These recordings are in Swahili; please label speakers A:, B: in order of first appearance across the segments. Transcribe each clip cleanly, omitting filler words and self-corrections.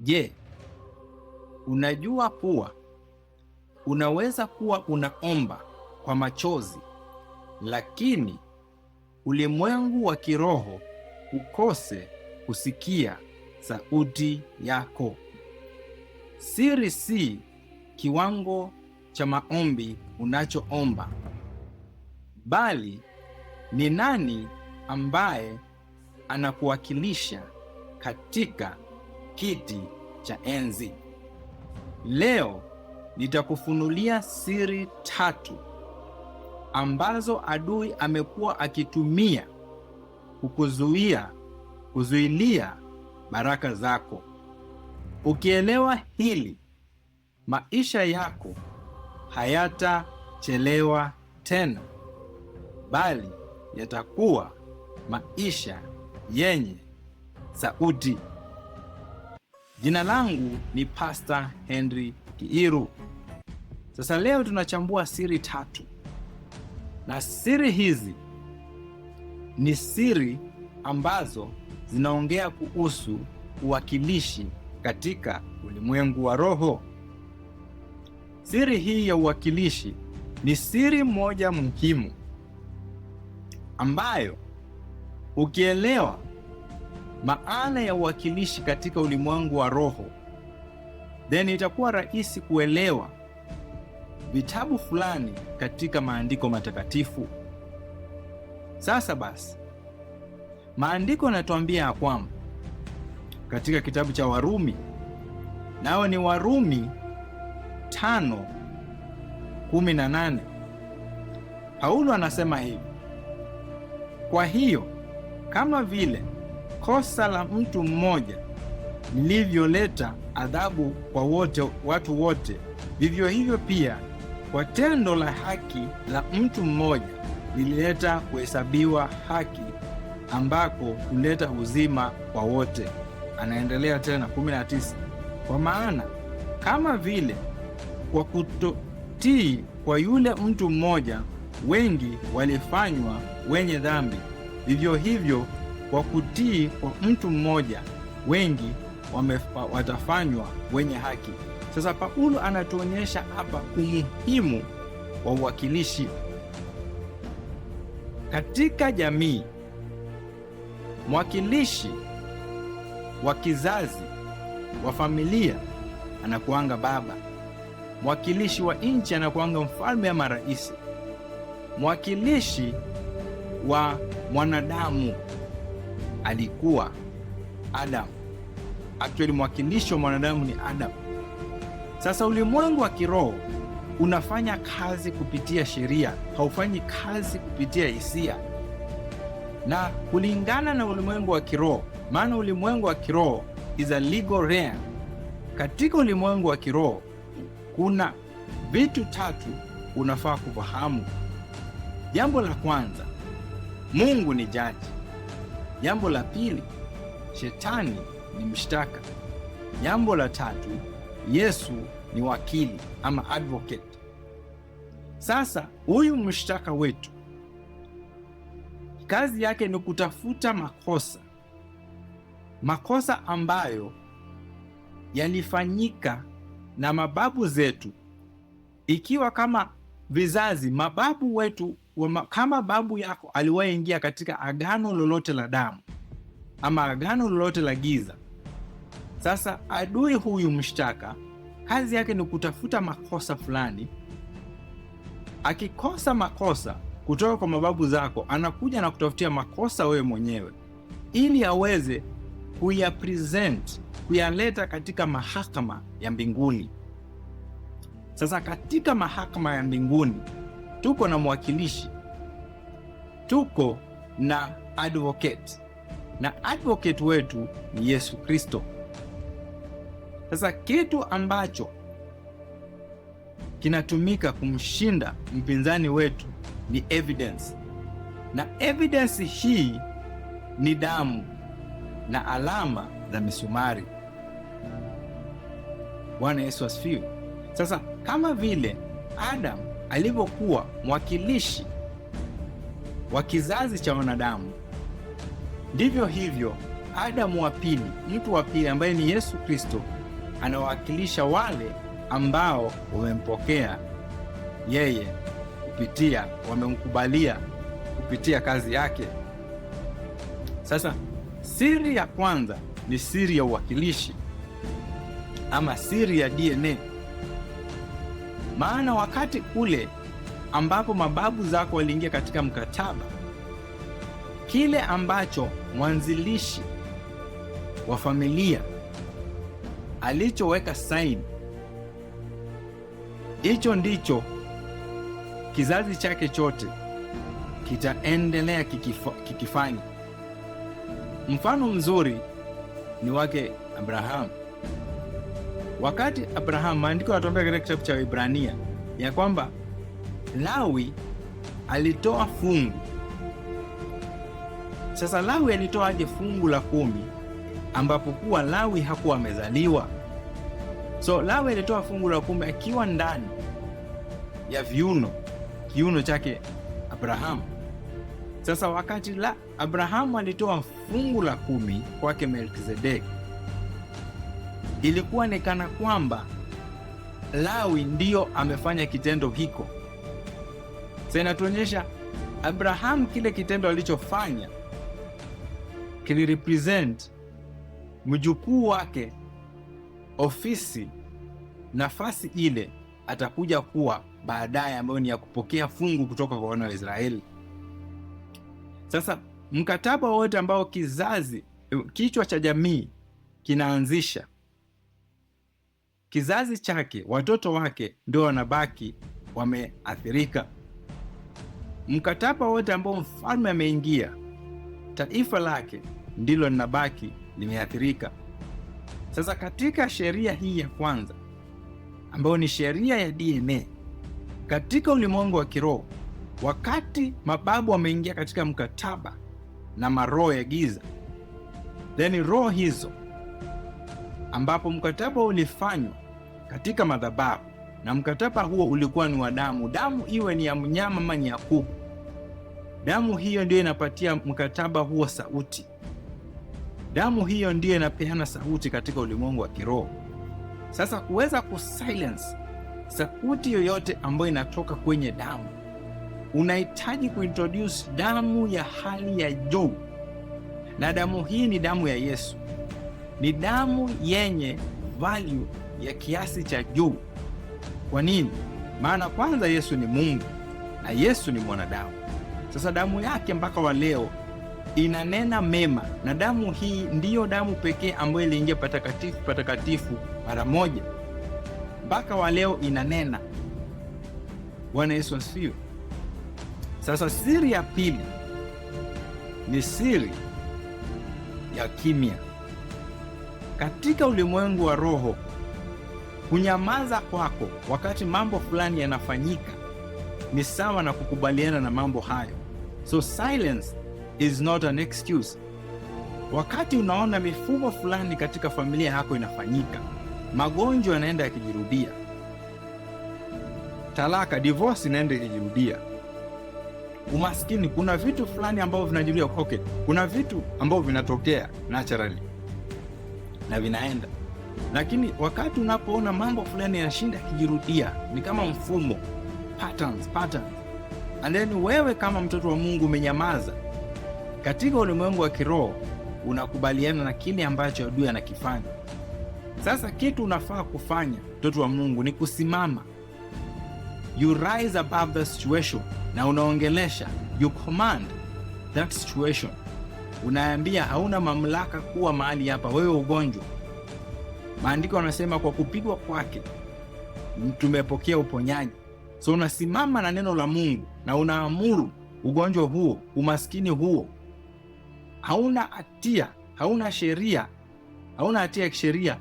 A: Je, unajua kuwa unaweza kuwa unaomba kwa machozi, lakini ulimwengu wa kiroho ukose kusikia sauti yako? Siri si kiwango cha maombi unachoomba, bali ni nani ambaye anakuwakilisha katika kiti cha enzi. Leo nitakufunulia siri 3 ambazo adui amekuwa akitumia kuzuilia baraka zako. Ukielewa hili, maisha yako hayatachelewa tena, bali yatakuwa maisha yenye sauti. Jina langu ni Pastor Henry Kiiru. Sasa leo tunachambua siri 3, na siri hizi ni siri ambazo zinaongea kuhusu uwakilishi katika ulimwengu wa roho. Siri hii ya uwakilishi ni siri moja muhimu ambayo ukielewa maana ya uwakilishi katika ulimwengu wa roho, then itakuwa rahisi kuelewa vitabu fulani katika maandiko matakatifu. Sasa basi, maandiko yanatuambia ya kwamba katika kitabu cha Warumi, nao ni Warumi 5:18, Paulo anasema hivi: kwa hiyo kama vile kosa la mtu mmoja lilivyoleta adhabu kwa watu wote, vivyo hivyo pia kwa tendo la haki la mtu mmoja lilileta kuhesabiwa haki, ambako huleta uzima kwa wote. Anaendelea tena 19, kwa maana kama vile kwa kutotii kwa yule mtu mmoja wengi walifanywa wenye dhambi, vivyo hivyo kwa kutii kwa mtu mmoja wengi watafanywa wenye haki. Sasa Paulo anatuonyesha hapa umuhimu wa uwakilishi katika jamii. Mwakilishi wa kizazi wa familia anakuanga baba. Mwakilishi wa nchi anakuanga mfalme ama rais. Mwakilishi wa mwanadamu alikuwa Adam. Actually, mwakilishi wa mwanadamu ni Adam. Sasa ulimwengu wa kiroho unafanya kazi kupitia sheria, haufanyi kazi kupitia hisia. Na kulingana na ulimwengu wa kiroho, maana ulimwengu wa kiroho is a legal realm. Katika ulimwengu wa kiroho kuna vitu 3 unafaa kufahamu. Jambo la kwanza, Mungu ni jaji. Jambo la pili, Shetani ni mshtaka. Jambo la 3, Yesu ni wakili ama advocate. Sasa huyu mshtaka wetu, kazi yake ni kutafuta makosa ambayo yalifanyika na mababu zetu, ikiwa kama vizazi mababu wetu, kama babu yako aliwahi ingia katika agano lolote la damu ama agano lolote la giza. Sasa adui huyu mshtaka, kazi yake ni kutafuta makosa fulani. Akikosa makosa kutoka kwa mababu zako, anakuja na kutafutia makosa wewe mwenyewe, ili aweze kuyaleta katika mahakama ya mbinguni. Sasa katika mahakama ya mbinguni tuko na mwakilishi, tuko na advocate, na advocate wetu ni Yesu Kristo. Sasa kitu ambacho kinatumika kumshinda mpinzani wetu ni evidence, na evidence hii ni damu na alama za misumari. Bwana Yesu asifiwe. Sasa kama vile Adam alivyokuwa mwakilishi wa kizazi cha wanadamu, ndivyo hivyo Adamu wa pili, mtu wa pili ambaye ni Yesu Kristo, anawakilisha wale ambao wamempokea yeye kupitia, wamemkubalia kupitia kazi yake. Sasa siri ya kwanza ni siri ya uwakilishi ama siri ya DNA. Maana wakati ule ambapo mababu zako waliingia katika mkataba, kile ambacho mwanzilishi wa familia alichoweka saini, hicho ndicho kizazi chake chote kitaendelea kikifanya. Mfano mzuri ni wake Abrahamu. Wakati Abrahamu, maandiko yanatuambia katika kitabu cha Ibrania ya kwamba Lawi alitoa fungu. Sasa Lawi alitoa aje fungu la 10 ambapo kuwa Lawi hakuwa amezaliwa? So Lawi alitoa fungu la 10 akiwa ndani ya kiuno chake Abrahamu. Sasa wakati Abrahamu alitoa fungu la 10 kwake Melkizedeki, ilikuwa ni kana kwamba Lawi ndiyo amefanya kitendo hiko. Sasa inatuonyesha Abrahamu, kile kitendo alichofanya kilirepresent mjukuu wake, ofisi, nafasi ile atakuja kuwa baadaye, ambayo ni ya kupokea fungu kutoka kwa wana wa Israeli. Sasa mkataba wote ambao kichwa cha jamii kinaanzisha, kizazi chake, watoto wake ndio wanabaki wameathirika. Mkataba wote ambao mfalme ameingia, taifa lake ndilo linabaki limeathirika. Sasa katika sheria hii ya kwanza ambayo ni sheria ya DNA, katika ulimwengu wa kiroho, wakati mababu wameingia katika mkataba na maroho ya giza, then roho hizo, ambapo mkataba ulifanywa katika madhabahu, na mkataba huo ulikuwa ni wa damu, damu iwe ni ya mnyama ama ni ya kuku, damu hiyo ndiyo inapatia mkataba huo sauti. Damu hiyo ndiyo inapeana sauti katika ulimwengu wa kiroho. Sasa kuweza kusilence sauti yoyote ambayo inatoka kwenye damu, unahitaji kuintroduce damu ya hali ya juu, na damu hii ni damu ya Yesu. Ni damu yenye value ya kiasi cha juu. Kwa nini? Maana kwanza Yesu ni Mungu na Yesu ni mwanadamu. Sasa damu yake mpaka wa leo inanena mema, na damu hii ndiyo damu pekee ambayo iliingia patakatifu mara moja, mpaka wa leo inanena. Bwana Yesu asifiwe. Sasa siri ya pili ni siri ya kimya. Katika ulimwengu wa roho, kunyamaza kwako wakati mambo fulani yanafanyika ni sawa na kukubaliana na mambo hayo. So silence is not an excuse. Wakati unaona mifumo fulani katika familia yako inafanyika, magonjwa yanaenda yakijirudia, talaka, divorce inaenda ikijirudia, umaskini, kuna vitu fulani ambavyo vinajirudia. Okay, kuna vitu ambavyo vinatokea naturally na vinaenda, lakini wakati unapoona mambo fulani yanashinda kijirudia, ni kama mfumo, patterns, and then wewe kama mtoto wa Mungu umenyamaza, katika ulimwengu wa kiroho unakubaliana na kile ambacho adui anakifanya. Sasa kitu unafaa kufanya, mtoto wa Mungu, ni kusimama. You rise above the situation, na unaongelesha, you command that situation. Unaambia hauna mamlaka kuwa mahali hapa, wewe ugonjwa. Maandiko yanasema kwa kupigwa kwake tumepokea uponyaji. So unasimama na neno la Mungu na unaamuru ugonjwa huo, umaskini huo. Hauna hatia, hauna sheria, hauna hatia ya kisheria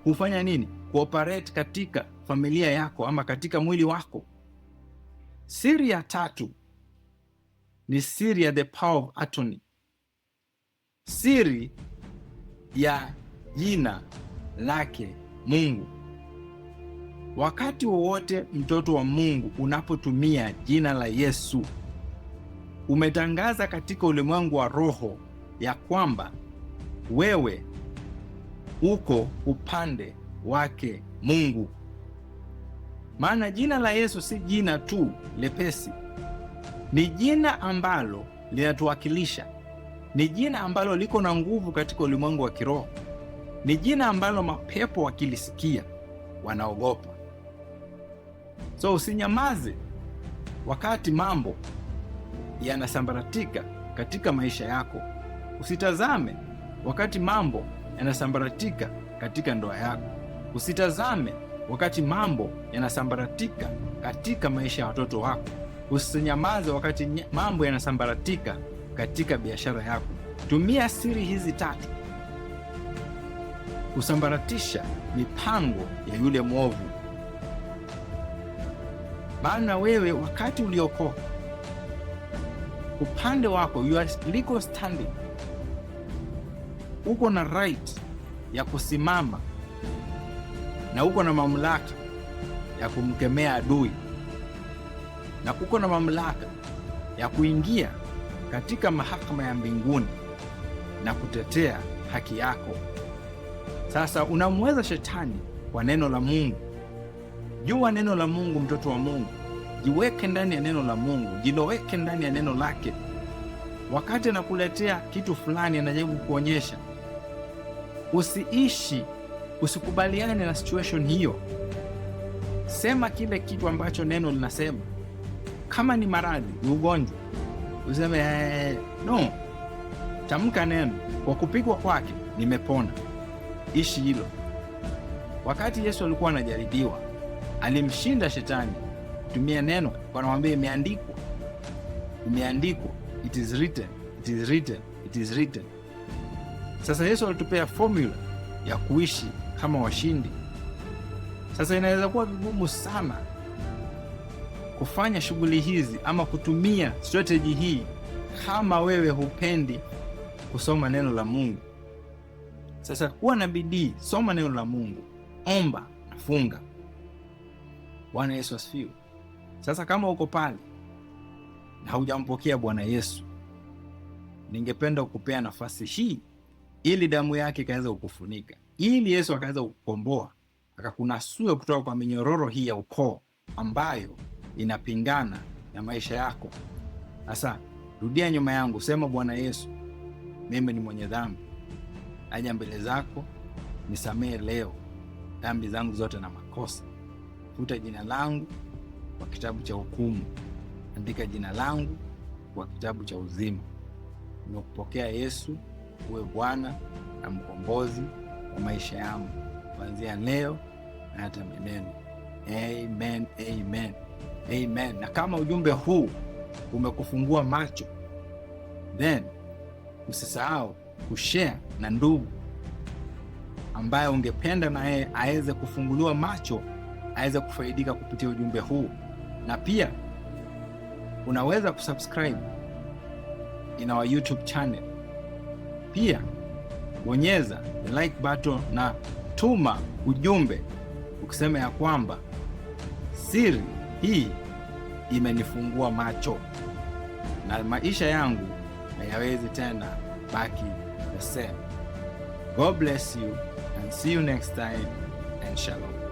A: kufanya nini? Kuoperate katika familia yako ama katika mwili wako. Siri ya tatu ni siri ya the power of attorney, siri ya jina lake Mungu. Wakati wowote mtoto wa Mungu unapotumia jina la Yesu, umetangaza katika ulimwengu wa roho ya kwamba wewe uko upande wake Mungu. Maana jina la Yesu si jina tu lepesi, ni jina ambalo linatuwakilisha, ni jina ambalo liko na nguvu katika ulimwengu wa kiroho, ni jina ambalo mapepo wakilisikia wanaogopa. So usinyamaze wakati mambo yanasambaratika katika maisha yako. Usitazame wakati mambo yanasambaratika katika ndoa yako. Usitazame wakati mambo yanasambaratika katika maisha ya watoto wako. Usinyamaze wakati mambo yanasambaratika katika biashara yako. Tumia siri hizi 3 kusambaratisha mipango ya yule mwovu. Maana wewe wakati uliokoka, upande wako, you are legal standing, uko na right ya kusimama na uko na mamlaka ya kumkemea adui, na uko na mamlaka ya kuingia katika mahakama ya mbinguni na kutetea haki yako. Sasa unamweza shetani kwa neno la Mungu. Jua neno la Mungu, mtoto wa Mungu. Jiweke ndani ya neno la Mungu, jiloweke ndani ya neno lake. Wakati anakuletea kitu fulani, anajaribu kuonyesha, usikubaliane na situation hiyo. Sema kile kitu ambacho neno linasema. Kama ni maradhi, ni ugonjwa, useme no. Tamka neno, kwa kupigwa kwake nimepona. Ishi hilo. Wakati Yesu alikuwa anajaribiwa, alimshinda shetani. Tumia neno, kwa anamwambia imeandikwa, imeandikwa, it is written, it is written, it is written. Sasa Yesu alitupea formula ya kuishi kama washindi. Sasa inaweza kuwa vigumu sana kufanya shughuli hizi ama kutumia strategy hii kama wewe hupendi kusoma neno la Mungu. Sasa kuwa na bidii, soma neno la Mungu, omba na funga. Bwana Yesu asifiwe. Sasa kama uko pale na hujampokea Bwana Yesu, ningependa kukupea nafasi hii ili damu yake ikaweza kukufunika, ili Yesu akaweza kukukomboa, akakunasua kutoka kwa minyororo hii ya ukoo ambayo inapingana na maisha yako. Sasa rudia nyuma yangu, sema: Bwana Yesu, mimi ni mwenye dhambi, naja mbele zako, nisamehe leo dhambi zangu zote na makosa. Futa jina langu kwa kitabu cha hukumu, andika jina langu kwa kitabu cha uzima. Nimekupokea Yesu uwe Bwana na mkombozi wa maisha yangu kuanzia leo na hata milele. Amen, amen, amen. Na kama ujumbe huu umekufungua macho, then usisahau kushare na ndugu ambaye ungependa na yeye aweze kufunguliwa macho, aweze kufaidika kupitia ujumbe huu. Na pia unaweza kusubscribe in our YouTube channel. Pia bonyeza the like button na tuma ujumbe ukisema ya kwamba siri hii imenifungua macho na maisha yangu hayawezi tena baki the same. God bless you and see you next time, and shalom.